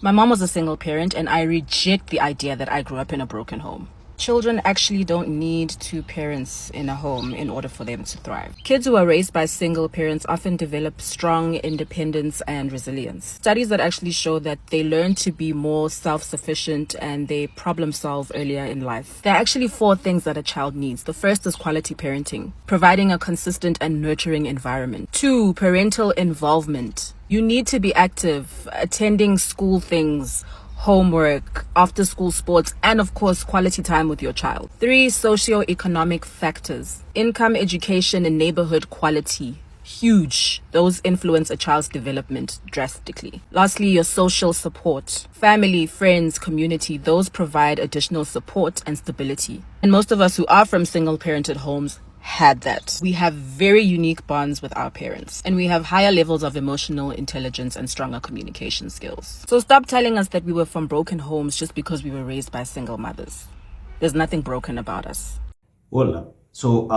My mom was a single parent, and I reject the idea that I grew up in a broken home. Children actually don't need two parents in a home in order for them to thrive. Kids who are raised by single parents often develop strong independence and resilience. Studies that actually show that they learn to be more self-sufficient and they problem solve earlier in life. There are actually 4 things that a child needs. The first is quality parenting, providing a consistent and nurturing environment. 2, parental involvement. You need to be active, attending school things, homework, after school sports, and of course, quality time with your child. 3, socio-economic factors. Income, education, and neighborhood quality. Huge. Those influence a child's development drastically. Lastly, your social support. Family, friends, community, those provide additional support and stability. And most of us who are from single-parented homes had that. We have very unique bonds with our parents, and we have higher levels of emotional intelligence and stronger communication skills. So stop telling us that we were from broken homes just because we were raised by single mothers. There's nothing broken about us. Well, so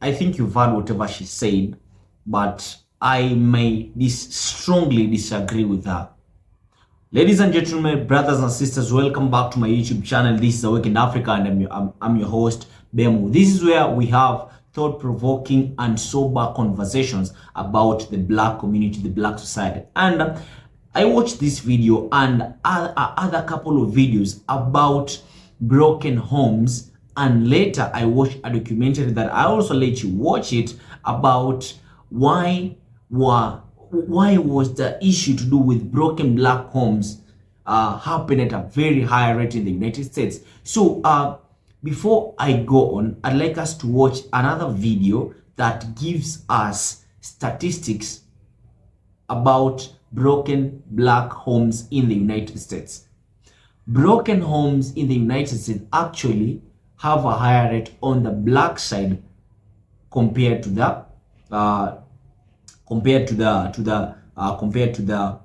I think you've heard whatever she said, but I may strongly disagree with her. Ladies and gentlemen, brothers and sisters, welcome back to my YouTube channel. This is Awake in Africa, and I'm your host, Bemu. This is where we have thought-provoking and sober conversations about the black community, the black society. And I watched this video and other couple of videos about broken homes, and later I watched a documentary that I also let you watch it about why was the issue to do with broken black homes happen at a very high rate in the United States. So before I go on, I'd like us to watch another video that gives us statistics about broken black homes in the United States. Broken homes in the United States actually have a higher rate on the black side compared to the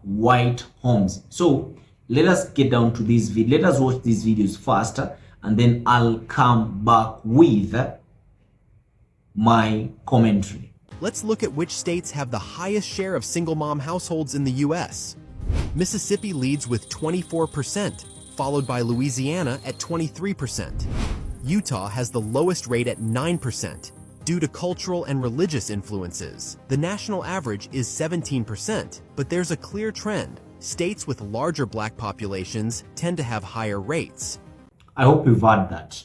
white homes. So let us get down to this video. Let us watch these videos faster, and then I'll come back with my commentary. Let's look at which states have the highest share of single mom households in the US. Mississippi leads with 24%, followed by Louisiana at 23%. Utah has the lowest rate at 9%. Due to cultural and religious influences. The national average is 17%, but there's a clear trend. States with larger black populations tend to have higher rates. I hope you've heard that.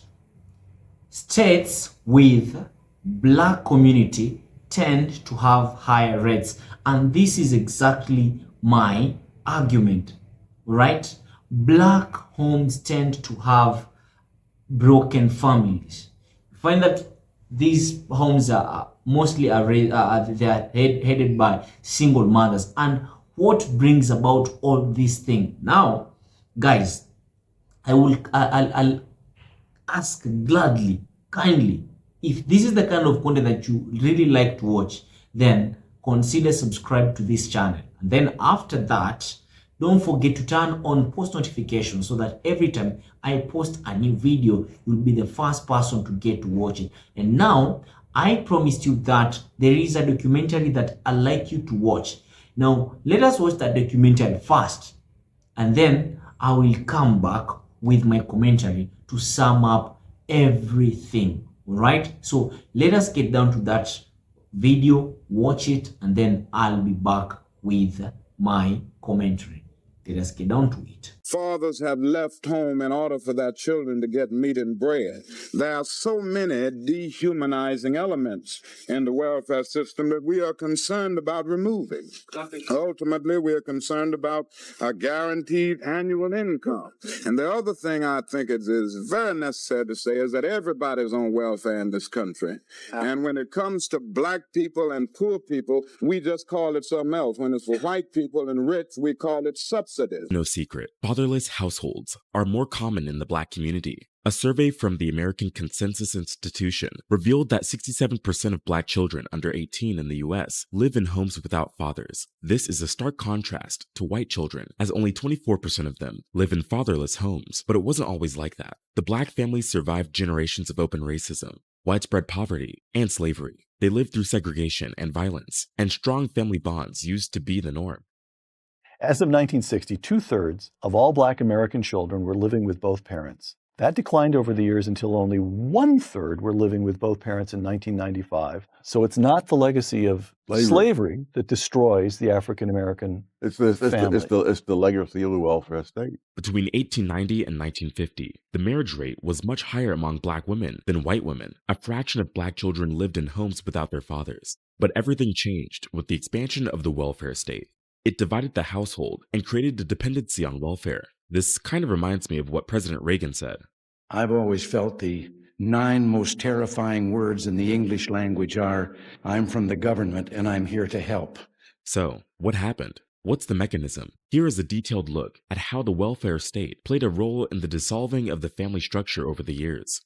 States with black community tend to have higher rates, and this is exactly my argument, right? Black homes tend to have broken families. You find that these homes are mostly headed by single mothers. And what brings about all this thing? Now, guys, I'll ask gladly, kindly, if this is the kind of content that you really like to watch, then consider subscribe to this channel. And then after that, don't forget to turn on post notifications so that every time I post a new video, you'll be the first person to get to watch it. And now, I promised you that there is a documentary that I'd like you to watch. Now, let us watch that documentary first, and then I will come back with my commentary to sum up everything. All right? So let us get down to that video, watch it, and then I'll be back with my commentary. Let us get down to it. Fathers have left home in order for their children to get meat and bread. There are so many dehumanizing elements in the welfare system that we are concerned about removing. Ultimately, we are concerned about a guaranteed annual income. And the other thing I think is very necessary to say is that everybody's on welfare in this country. And when it comes to black people and poor people, we just call it something else. When it's for white people and rich, we call it subsidies. No secret, fatherless households are more common in the black community. A survey from the American Consensus Institution revealed that 67% of black children under 18 in the US live in homes without fathers. This is a stark contrast to white children, as only 24% of them live in fatherless homes. But it wasn't always like that. The black families survived generations of open racism, widespread poverty, and slavery. They lived through segregation and violence, and strong family bonds used to be the norm. As of 1960, 2/3 of all Black American children were living with both parents. That declined over the years until only 1/3 were living with both parents in 1995. So it's not the legacy of slavery that destroys the African American family. It's the legacy of the welfare state. Between 1890 and 1950, the marriage rate was much higher among Black women than white women. A fraction of Black children lived in homes without their fathers. But everything changed with the expansion of the welfare state. It divided the household and created a dependency on welfare. This kind of reminds me of what President Reagan said. I've always felt the 9 most terrifying words in the English language are, I'm from the government and I'm here to help. So, what happened? What's the mechanism? Here is a detailed look at how the welfare state played a role in the dissolving of the family structure over the years.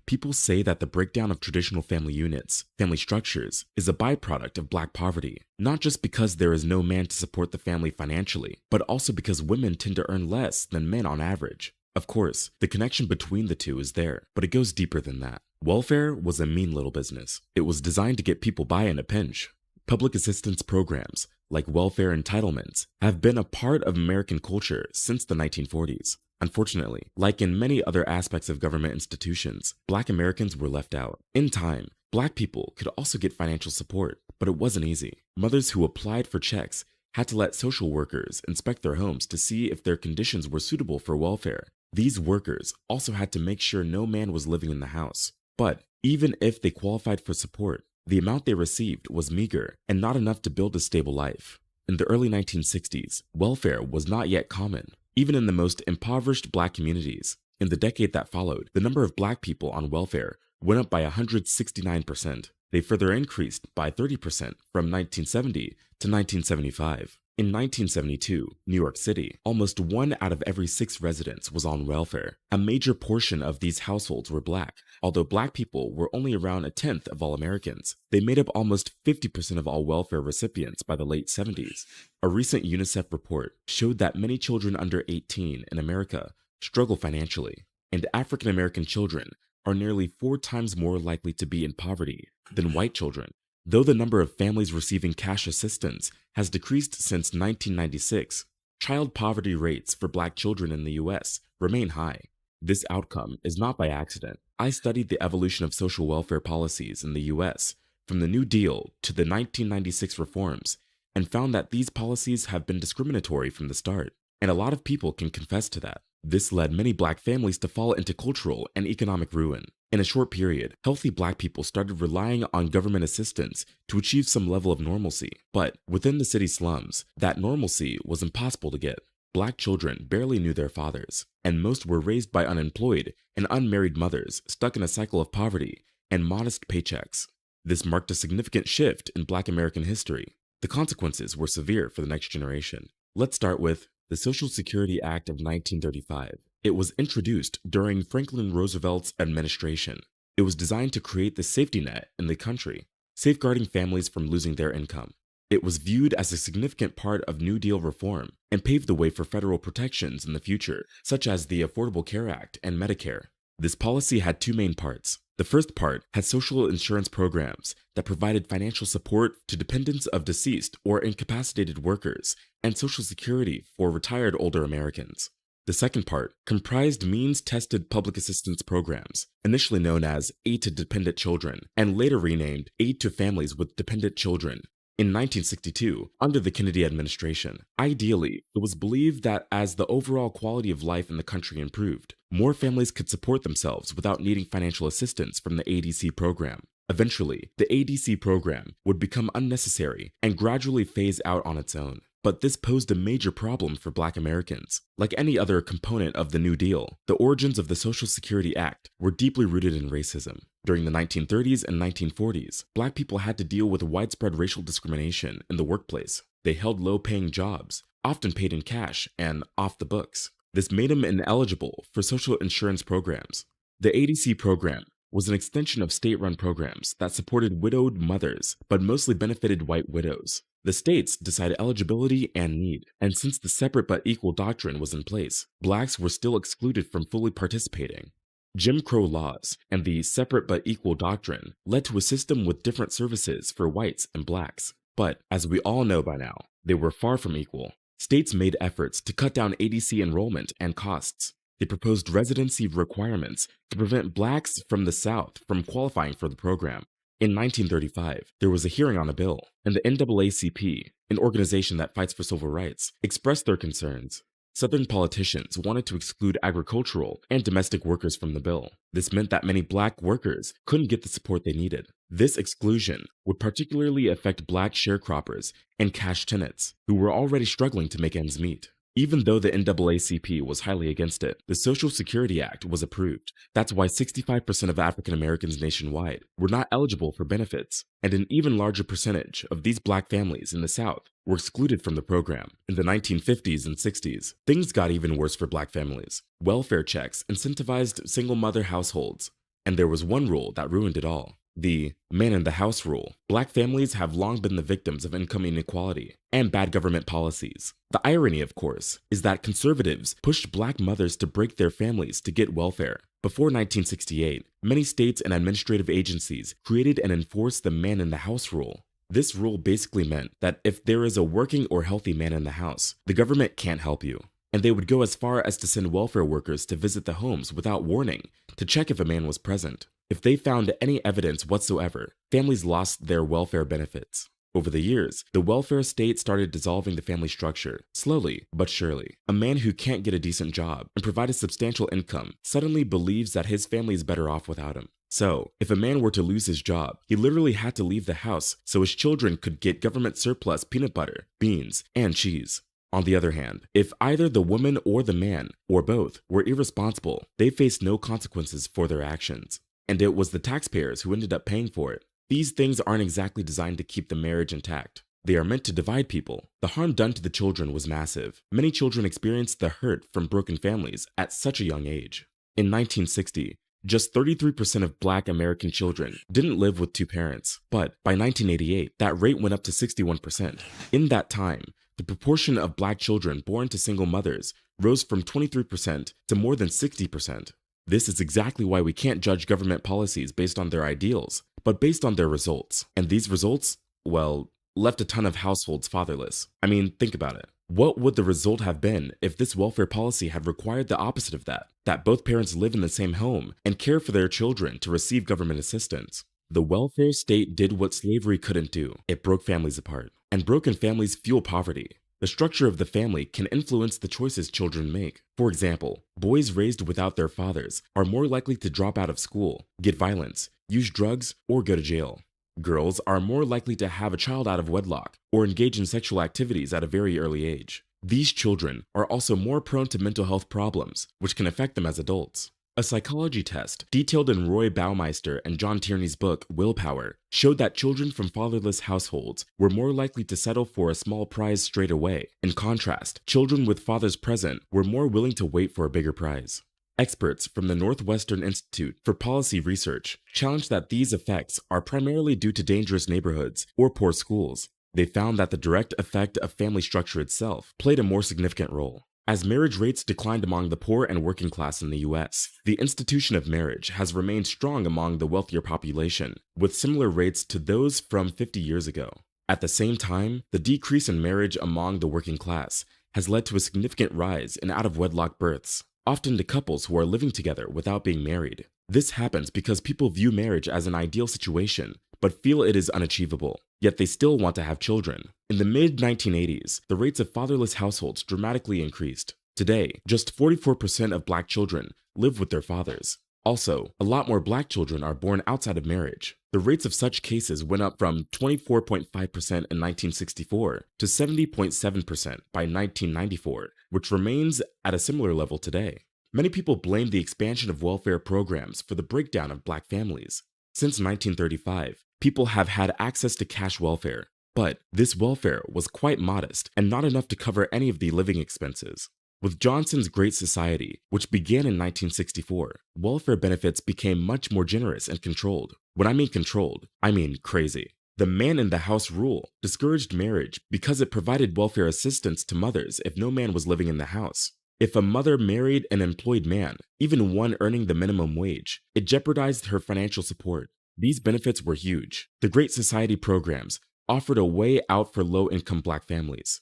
People say that the breakdown of traditional family units, family structures, is a byproduct of Black poverty, not just because there is no man to support the family financially, but also because women tend to earn less than men on average. Of course, the connection between the two is there, but it goes deeper than that. Welfare was a mean little business. It was designed to get people by in a pinch. Public assistance programs, like welfare entitlements, have been a part of American culture since the 1940s. Unfortunately, like in many other aspects of government institutions, Black Americans were left out. In time, Black people could also get financial support, but it wasn't easy. Mothers who applied for checks had to let social workers inspect their homes to see if their conditions were suitable for welfare. These workers also had to make sure no man was living in the house. But even if they qualified for support, the amount they received was meager and not enough to build a stable life. In the early 1960s, welfare was not yet common, even in the most impoverished Black communities. In the decade that followed, the number of Black people on welfare went up by 169%. They further increased by 30% from 1970 to 1975. In 1972, New York City, almost 1 out of every 6 residents was on welfare. A major portion of these households were Black. Although Black people were only around 1/10 of all Americans, they made up almost 50% of all welfare recipients by the late 70s. A recent UNICEF report showed that many children under 18 in America struggle financially, and African American children are nearly 4 times more likely to be in poverty than white children. Though the number of families receiving cash assistance has decreased since 1996, child poverty rates for Black children in the US remain high. This outcome is not by accident. I studied the evolution of social welfare policies in the US from the New Deal to the 1996 reforms and found that these policies have been discriminatory from the start. And a lot of people can confess to that. This led many Black families to fall into cultural and economic ruin. In a short period, healthy Black people started relying on government assistance to achieve some level of normalcy. But within the city slums, that normalcy was impossible to get. Black children barely knew their fathers, and most were raised by unemployed and unmarried mothers stuck in a cycle of poverty and modest paychecks. This marked a significant shift in Black American history. The consequences were severe for the next generation. Let's start with the Social Security Act of 1935. It was introduced during Franklin Roosevelt's administration. It was designed to create the safety net in the country, safeguarding families from losing their income. It was viewed as a significant part of New Deal reform and paved the way for federal protections in the future, such as the Affordable Care Act and Medicare. This policy had 2 main parts. The first part had social insurance programs that provided financial support to dependents of deceased or incapacitated workers and Social Security for retired older Americans. The second part comprised means-tested public assistance programs, initially known as Aid to Dependent Children and later renamed Aid to Families with Dependent Children. In 1962, under the Kennedy administration, ideally, it was believed that as the overall quality of life in the country improved, more families could support themselves without needing financial assistance from the ADC program. Eventually, the ADC program would become unnecessary and gradually phase out on its own. But this posed a major problem for Black Americans. Like any other component of the New Deal, the origins of the Social Security Act were deeply rooted in racism. During the 1930s and 1940s, Black people had to deal with widespread racial discrimination in the workplace. They held low-paying jobs, often paid in cash and off the books. This made them ineligible for social insurance programs. The ADC program was an extension of state-run programs that supported widowed mothers, but mostly benefited white widows. The states decided eligibility and need, and since the separate but equal doctrine was in place, Blacks were still excluded from fully participating. Jim Crow laws and the separate but equal doctrine led to a system with different services for whites and Blacks. But, as we all know by now, they were far from equal. states made efforts to cut down ADC enrollment and costs. They proposed residency requirements to prevent blacks from the South from qualifying for the program. In 1935, there was a hearing on a bill, and the NAACP, an organization that fights for civil rights, expressed their concerns. Southern politicians wanted to exclude agricultural and domestic workers from the bill. This meant that many black workers couldn't get the support they needed. This exclusion would particularly affect black sharecroppers and cash tenants, who were already struggling to make ends meet. Even though the NAACP was highly against it, the Social Security Act was approved. That's why 65% of African Americans nationwide were not eligible for benefits, and an even larger percentage of these black families in the South were excluded from the program. In the 1950s and 60s, things got even worse for black families. Welfare checks incentivized single-mother households, and there was one rule that ruined it all. The man in the house rule. Black families have long been the victims of income inequality and bad government policies. The irony, of course, is that conservatives pushed black mothers to break their families to get welfare. Before 1968, many states and administrative agencies created and enforced the man in the house rule. This rule basically meant that if there is a working or healthy man in the house, the government can't help you. And they would go as far as to send welfare workers to visit the homes without warning to check if a man was present. If they found any evidence whatsoever, families lost their welfare benefits. Over the years, the welfare state started dissolving the family structure, slowly but surely. A man who can't get a decent job and provide a substantial income suddenly believes that his family is better off without him. So, if a man were to lose his job, he literally had to leave the house so his children could get government surplus peanut butter, beans, and cheese. On the other hand, if either the woman or the man, or both, were irresponsible, they faced no consequences for their actions. And it was the taxpayers who ended up paying for it. These things aren't exactly designed to keep the marriage intact. They are meant to divide people. The harm done to the children was massive. Many children experienced the hurt from broken families at such a young age. In 1960, just 33% of black American children didn't live with two parents, but by 1988, that rate went up to 61%. In that time, the proportion of black children born to single mothers rose from 23% to more than 60%. This is exactly why we can't judge government policies based on their ideals, but based on their results. And these results, well, left a ton of households fatherless. I mean, think about it. What would the result have been if this welfare policy had required the opposite of that? That both parents live in the same home and care for their children to receive government assistance. The welfare state did what slavery couldn't do. It broke families apart. And broken families fuel poverty. The structure of the family can influence the choices children make. For example, boys raised without their fathers are more likely to drop out of school, get violence, use drugs, or go to jail. Girls are more likely to have a child out of wedlock or engage in sexual activities at a very early age. These children are also more prone to mental health problems, which can affect them as adults. A psychology test detailed in Roy Baumeister and John Tierney's book, Willpower, showed that children from fatherless households were more likely to settle for a small prize straight away. In contrast, children with fathers present were more willing to wait for a bigger prize. Experts from the Northwestern Institute for Policy Research challenged that these effects are primarily due to dangerous neighborhoods or poor schools. They found that the direct effect of family structure itself played a more significant role. As marriage rates declined among the poor and working class in the US, the institution of marriage has remained strong among the wealthier population, with similar rates to those from 50 years ago. At the same time, the decrease in marriage among the working class has led to a significant rise in out-of-wedlock births, often to couples who are living together without being married. This happens because people view marriage as an ideal situation, but feel it is unachievable, yet they still want to have children. In the mid-1980s, the rates of fatherless households dramatically increased. Today, just 44% of black children live with their fathers. Also, a lot more black children are born outside of marriage. The rates of such cases went up from 24.5% in 1964 to 70.7% by 1994, which remains at a similar level today. Many people blame the expansion of welfare programs for the breakdown of black families. Since 1935, people have had access to cash welfare, but this welfare was quite modest and not enough to cover any of the living expenses. With Johnson's Great Society, which began in 1964, welfare benefits became much more generous and controlled. When I mean controlled, I mean crazy. The man in the house rule discouraged marriage because it provided welfare assistance to mothers if no man was living in the house. If a mother married an employed man, even one earning the minimum wage, it jeopardized her financial support. These benefits were huge. The Great Society programs offered a way out for low-income black families.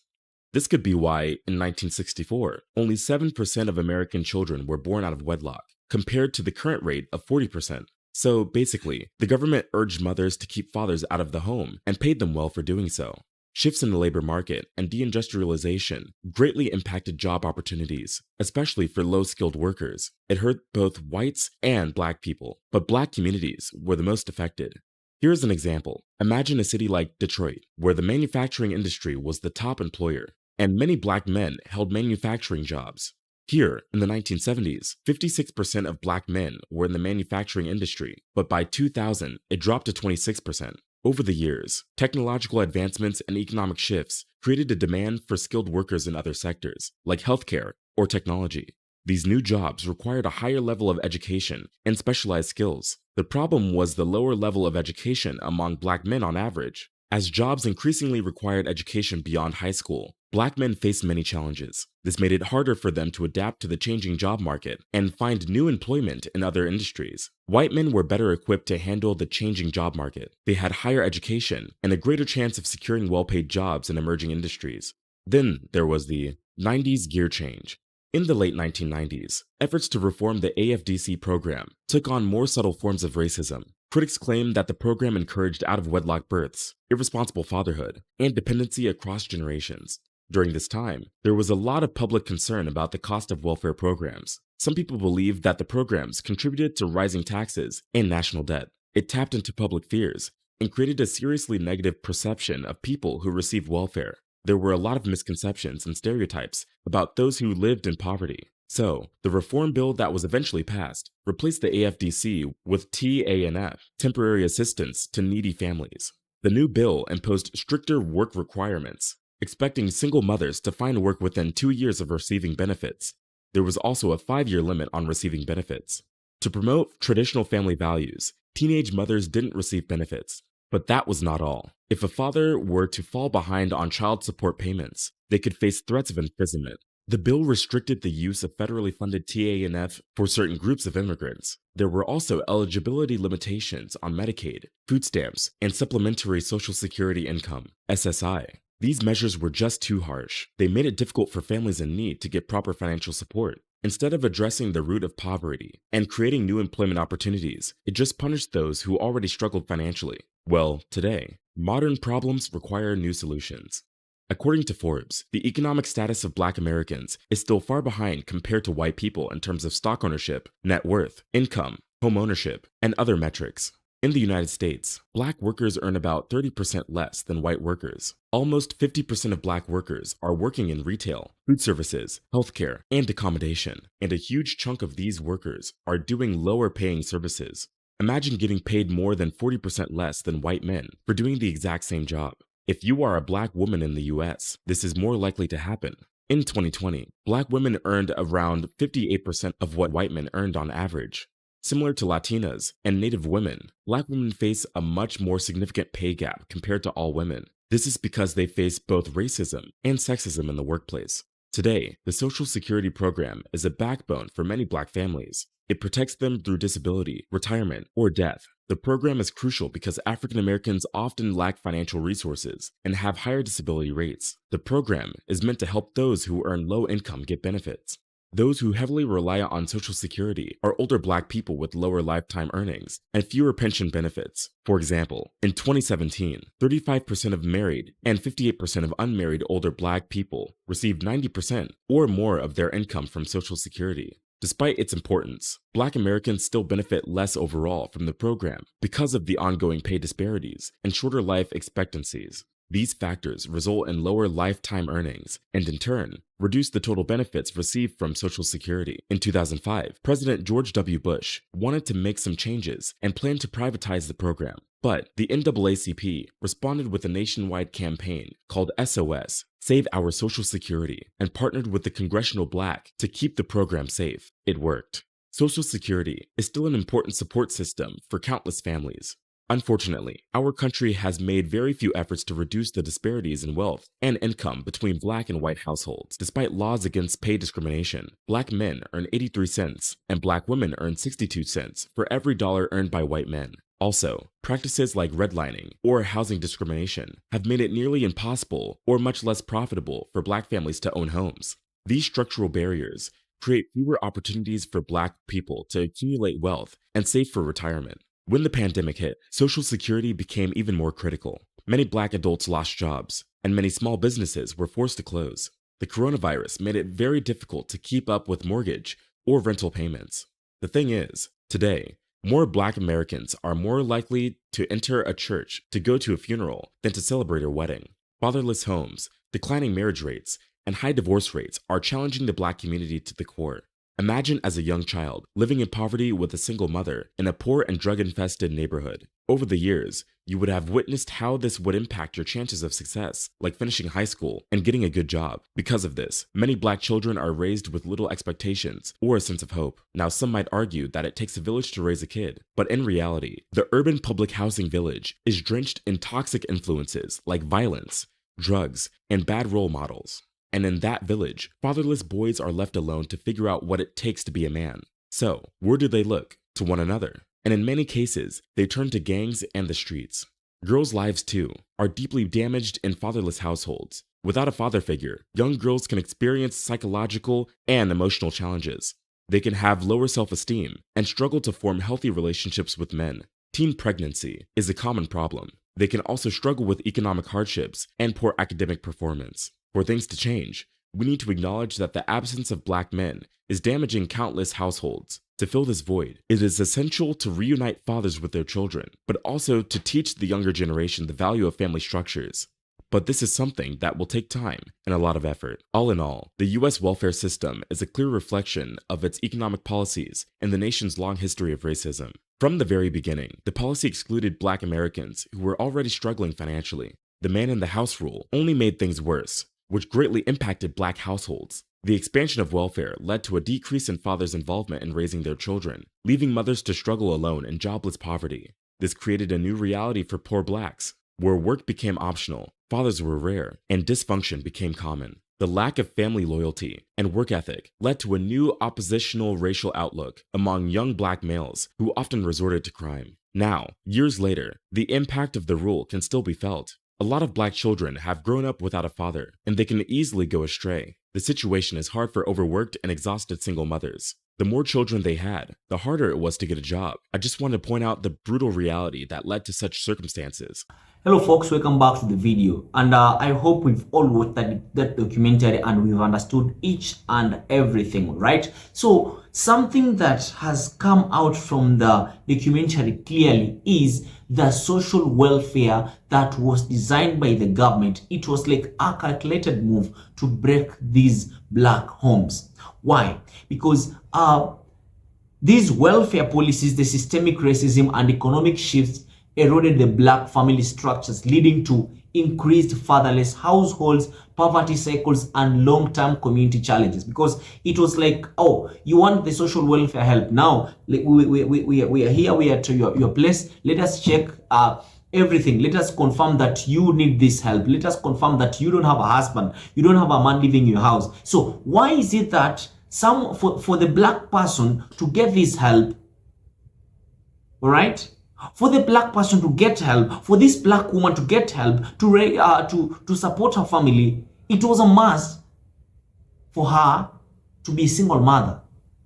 This could be why, in 1964, only 7% of American children were born out of wedlock, compared to the current rate of 40%. So basically, the government urged mothers to keep fathers out of the home and paid them well for doing so. Shifts in the labor market and deindustrialization greatly impacted job opportunities, especially for low-skilled workers. It hurt both whites and black people, but black communities were the most affected. Here's an example. Imagine a city like Detroit, where the manufacturing industry was the top employer, and many black men held manufacturing jobs. Here, in the 1970s, 56% of black men were in the manufacturing industry, but by 2000, it dropped to 26%. Over the years, technological advancements and economic shifts created a demand for skilled workers in other sectors, like healthcare or technology. These new jobs required a higher level of education and specialized skills. The problem was the lower level of education among black men on average. As jobs increasingly required education beyond high school, black men faced many challenges. This made it harder for them to adapt to the changing job market and find new employment in other industries. White men were better equipped to handle the changing job market. They had higher education and a greater chance of securing well-paid jobs in emerging industries. Then there was the 90s gear change. In the late 1990s, efforts to reform the AFDC program took on more subtle forms of racism. Critics claim that the program encouraged out-of-wedlock births, irresponsible fatherhood, and dependency across generations. During this time, there was a lot of public concern about the cost of welfare programs. Some people believed that the programs contributed to rising taxes and national debt. It tapped into public fears and created a seriously negative perception of people who received welfare. There were a lot of misconceptions and stereotypes about those who lived in poverty. So, the reform bill that was eventually passed replaced the AFDC with TANF, Temporary Assistance to Needy Families. The new bill imposed stricter work requirements, expecting single mothers to find work within 2 years of receiving benefits. There was also a 5-year limit on receiving benefits. To promote traditional family values, teenage mothers didn't receive benefits. But that was not all. If a father were to fall behind on child support payments, they could face threats of imprisonment. The bill restricted the use of federally funded TANF for certain groups of immigrants. There were also eligibility limitations on Medicaid, food stamps, and supplementary Social Security income, SSI. These measures were just too harsh. They made it difficult for families in need to get proper financial support. Instead of addressing the root of poverty and creating new employment opportunities, it just punished those who already struggled financially. Well, today, modern problems require new solutions. According to Forbes, the economic status of Black Americans is still far behind compared to white people in terms of stock ownership, net worth, income, home ownership, and other metrics. In the United States, Black workers earn about 30% less than white workers. Almost 50% of Black workers are working in retail, food services, healthcare, and accommodation, and a huge chunk of these workers are doing lower paying services. Imagine getting paid more than 40% less than white men for doing the exact same job. If you are a Black woman in the US, this is more likely to happen. In 2020, Black women earned around 58% of what white men earned on average. Similar to Latinas and Native women, Black women face a much more significant pay gap compared to all women. This is because they face both racism and sexism in the workplace. Today, the Social Security program is a backbone for many Black families. It protects them through disability, retirement, or death. The program is crucial because African Americans often lack financial resources and have higher disability rates. The program is meant to help those who earn low income get benefits. Those who heavily rely on Social Security are older Black people with lower lifetime earnings and fewer pension benefits. For example, in 2017, 35% of married and 58% of unmarried older Black people received 90% or more of their income from Social Security. Despite its importance, Black Americans still benefit less overall from the program because of the ongoing pay disparities and shorter life expectancies. These factors result in lower lifetime earnings and, in turn, reduce the total benefits received from Social Security. In 2005, President George W. Bush wanted to make some changes and planned to privatize the program. But the NAACP responded with a nationwide campaign called SOS, Save Our Social Security, and partnered with the Congressional Black to keep the program safe. It worked. Social Security is still an important support system for countless families. Unfortunately, our country has made very few efforts to reduce the disparities in wealth and income between Black and white households. Despite laws against pay discrimination, Black men earn 83 cents and Black women earn 62 cents for every dollar earned by white men. Also, practices like redlining or housing discrimination have made it nearly impossible or much less profitable for Black families to own homes. These structural barriers create fewer opportunities for Black people to accumulate wealth and save for retirement. When the pandemic hit, Social Security became even more critical. Many Black adults lost jobs, and many small businesses were forced to close. The coronavirus made it very difficult to keep up with mortgage or rental payments. The thing is, today, more Black Americans are more likely to enter a church to go to a funeral than to celebrate a wedding. Fatherless homes, declining marriage rates, and high divorce rates are challenging the Black community to the core. Imagine as a young child living in poverty with a single mother in a poor and drug-infested neighborhood. Over the years, you would have witnessed how this would impact your chances of success, like finishing high school and getting a good job. Because of this, many Black children are raised with little expectations or a sense of hope. Now, some might argue that it takes a village to raise a kid, but in reality, the urban public housing village is drenched in toxic influences like violence, drugs, and bad role models. And in that village, fatherless boys are left alone to figure out what it takes to be a man. So, where do they look? To one another. And in many cases, they turn to gangs and the streets. Girls' lives, too, are deeply damaged in fatherless households. Without a father figure, young girls can experience psychological and emotional challenges. They can have lower self-esteem and struggle to form healthy relationships with men. Teen pregnancy is a common problem. They can also struggle with economic hardships and poor academic performance. For things to change, we need to acknowledge that the absence of Black men is damaging countless households. To fill this void, it is essential to reunite fathers with their children, but also to teach the younger generation the value of family structures. But this is something that will take time and a lot of effort. All in all, the US welfare system is a clear reflection of its economic policies and the nation's long history of racism. From the very beginning, the policy excluded Black Americans who were already struggling financially. The man in the house rule only made things worse, which greatly impacted Black households. The expansion of welfare led to a decrease in fathers' involvement in raising their children, leaving mothers to struggle alone in jobless poverty. This created a new reality for poor Blacks, where work became optional, fathers were rare, and dysfunction became common. The lack of family loyalty and work ethic led to a new oppositional racial outlook among young Black males who often resorted to crime. Now, years later, the impact of the rule can still be felt. A lot of Black children have grown up without a father, and they can easily go astray. The situation is hard for overworked and exhausted single mothers. The more children they had, the harder it was to get a job. I just want to point out the brutal reality that led to such circumstances. Hello folks, welcome back to the video, and I hope we've all watched that documentary and we've understood each and everything, right? So something that has come out from the documentary clearly is the social welfare that was designed by the government. It was like a calculated move to break these Black homes. Why? Because these welfare policies, the systemic racism and economic shifts eroded the Black family structures, leading to increased fatherless households, poverty cycles, and long-term community challenges. Because it was like, oh, you want the social welfare help now? We are here, we are to your place. Let us check everything. Let us confirm that you need this help. Let us confirm that you don't have a husband, you don't have a man living in your house. So why is it that for the Black person to get this help, all right? For the Black person to get help, for this Black woman to get help to support her family, it was a must for her to be a single mother.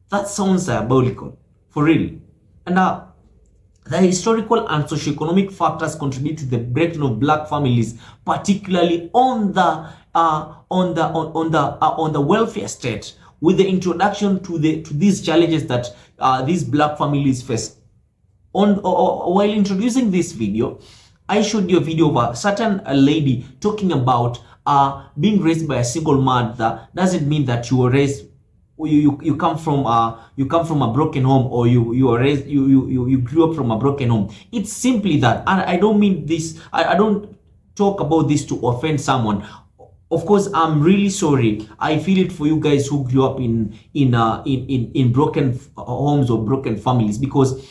That sounds diabolical, for real. And the historical and socioeconomic factors contribute to the breakdown of Black families, particularly on the welfare state, with the introduction to these challenges that these Black families face. While introducing this video, I showed you a video of a certain lady talking about being raised by a single mother. Doesn't mean that you were raised, you come from a broken home, or you grew up from a broken home. It's simply that, and I don't mean this. I don't talk about this to offend someone. Of course, I'm really sorry. I feel it for you guys who grew up in broken homes or broken families, because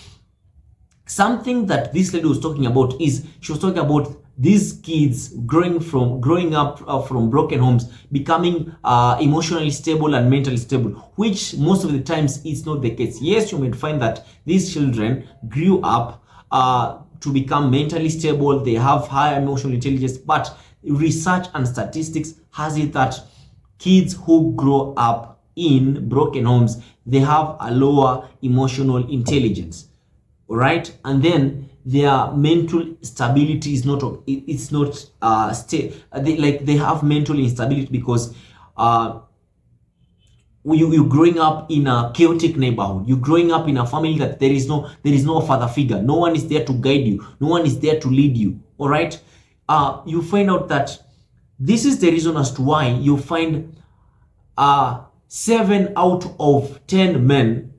something that this lady was talking about is, she was talking about these kids growing up from broken homes, becoming emotionally stable and mentally stable, which most of the times is not the case. Yes, you might find that these children grew up to become mentally stable. They have higher emotional intelligence. But research and statistics has it that kids who grow up in broken homes, they have a lower emotional intelligence, right? And then their mental stability is not, it's not they have mental instability because you're growing up in a chaotic neighborhood. You're growing up in a family that there is no father figure. No one is there to guide you. No one is there to lead you. All right. You find out that this is the reason as to why you find 7 out of 10 men,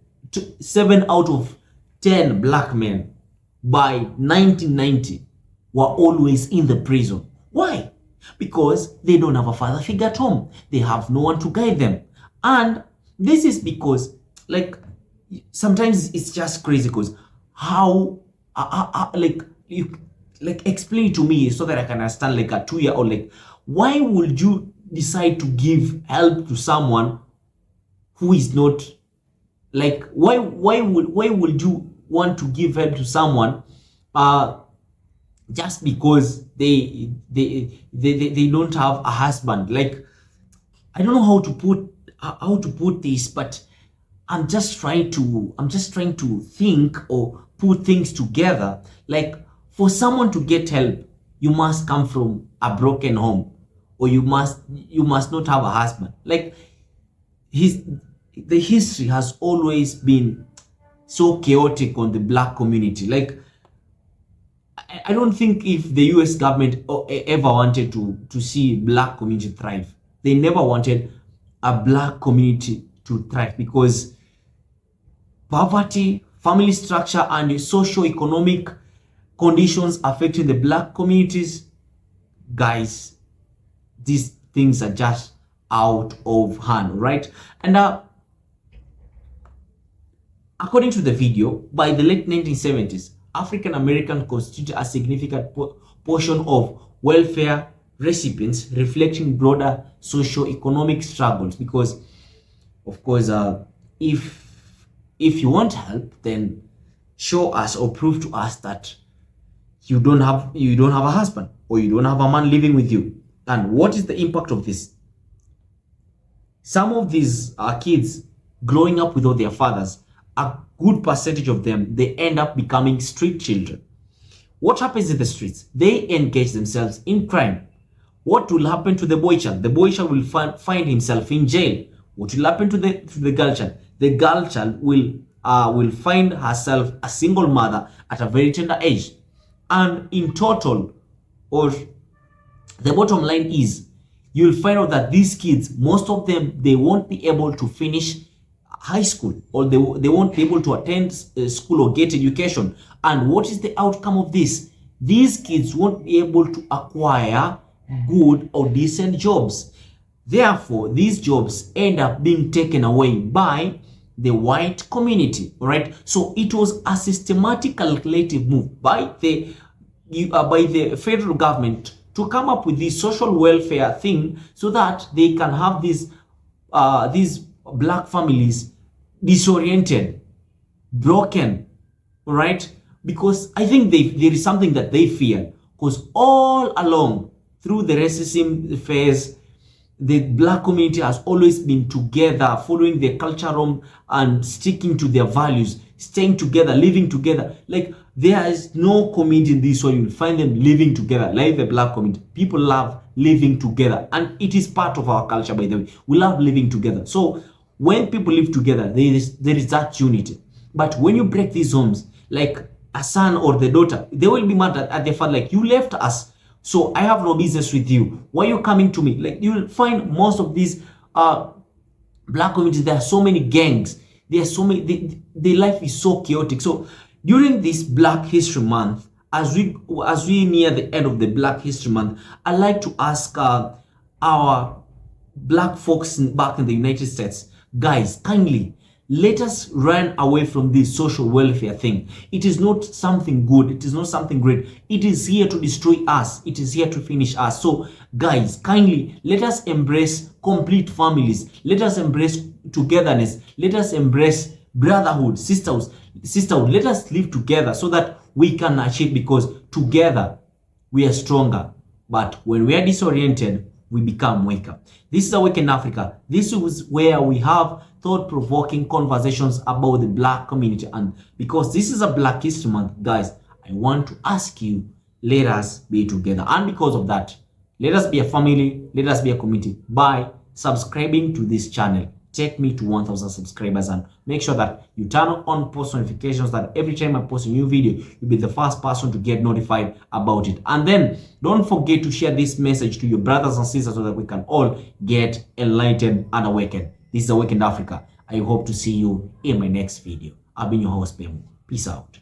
7 out of 10 black men by 1990 were always in the prison. Why? Because they don't have a father figure at home. They have no one to guide them. And this is because, like, sometimes it's just crazy because how, you, like, explain to me so that I can understand, like, a 2-year-old, like, why would you decide to give help to someone who is not, like, why would you want to give help to someone just because they don't have a husband? Like, I don't know how to put this, but I'm just trying to think or put things together. Like, for someone to get help, you must come from a broken home, or you must not have a husband. Like, the history has always been so chaotic on the black community. Like, I don't think if the US government ever wanted to see black community thrive. They never wanted a black community to thrive because poverty, family structure, and socio-economic conditions affecting the black communities, guys, these things are just out of hand, right? And according to the video, by the late 1970s, African Americans constitute a significant portion of welfare recipients, reflecting broader socio-economic struggles. Because, of course, if you want help, then show us or prove to us that you don't have a husband, or you don't have a man living with you. And what is the impact of this? Some of these kids growing up without their fathers, a good percentage of them, they end up becoming street children. What happens in the streets? They engage themselves in crime. What will happen to the boy child? The boy child will find himself in jail. What will happen to the girl child? The girl child will find herself a single mother at a very tender age. And in total, or the bottom line is, you'll find out that these kids, most of them, they won't be able to finish high school, or they won't be able to attend school or get education. And what is the outcome of this? These kids won't be able to acquire good or decent jobs. Therefore, these jobs end up being taken away by the white community. All right. So it was a systematic, calculative move by the federal government to come up with this social welfare thing, so that they can have these black families disoriented, broken. All right. Because I think there is something that they fear, because all along through the racism phase, the black community has always been together, following their culture and sticking to their values, staying together, living together. Like, there is no community in this world you'll find them living together like the black community. People love living together, and it is part of our culture, by the way. We love living together. So when people live together, there is that unity. But when you break these homes, like a son or the daughter, they will be mad at their father, like, you left us, so I have no business with you. Why are you coming to me? Like, you'll find most of these black communities, there are so many gangs. There are so many, their life is so chaotic. So during this Black History Month, as we near the end of the Black History Month, I'd like to ask our black folks back in the United States, guys, kindly let us run away from this social welfare thing. It is not something good. It is not something great. It is here to destroy us. It is here to finish us. So guys, kindly let us embrace complete families. Let us embrace togetherness. Let us embrace brotherhood, sisterhood. Let us live together, so that we can achieve, because together we are stronger. But when we are disoriented, we become weaker. This is Awaken Africa. This is where we have thought-provoking conversations about the Black community. And because this is a Black History Month, guys, I want to ask you, let us be together. And because of that, let us be a family, let us be a community by subscribing to this channel. Take me to 1,000 subscribers, and make sure that you turn on post notifications, that every time I post a new video, you'll be the first person to get notified about it. And then don't forget to share this message to your brothers and sisters so that we can all get enlightened and awakened. This is Awakened Africa. I hope to see you in my next video. I've been your host, Bemu. Peace out.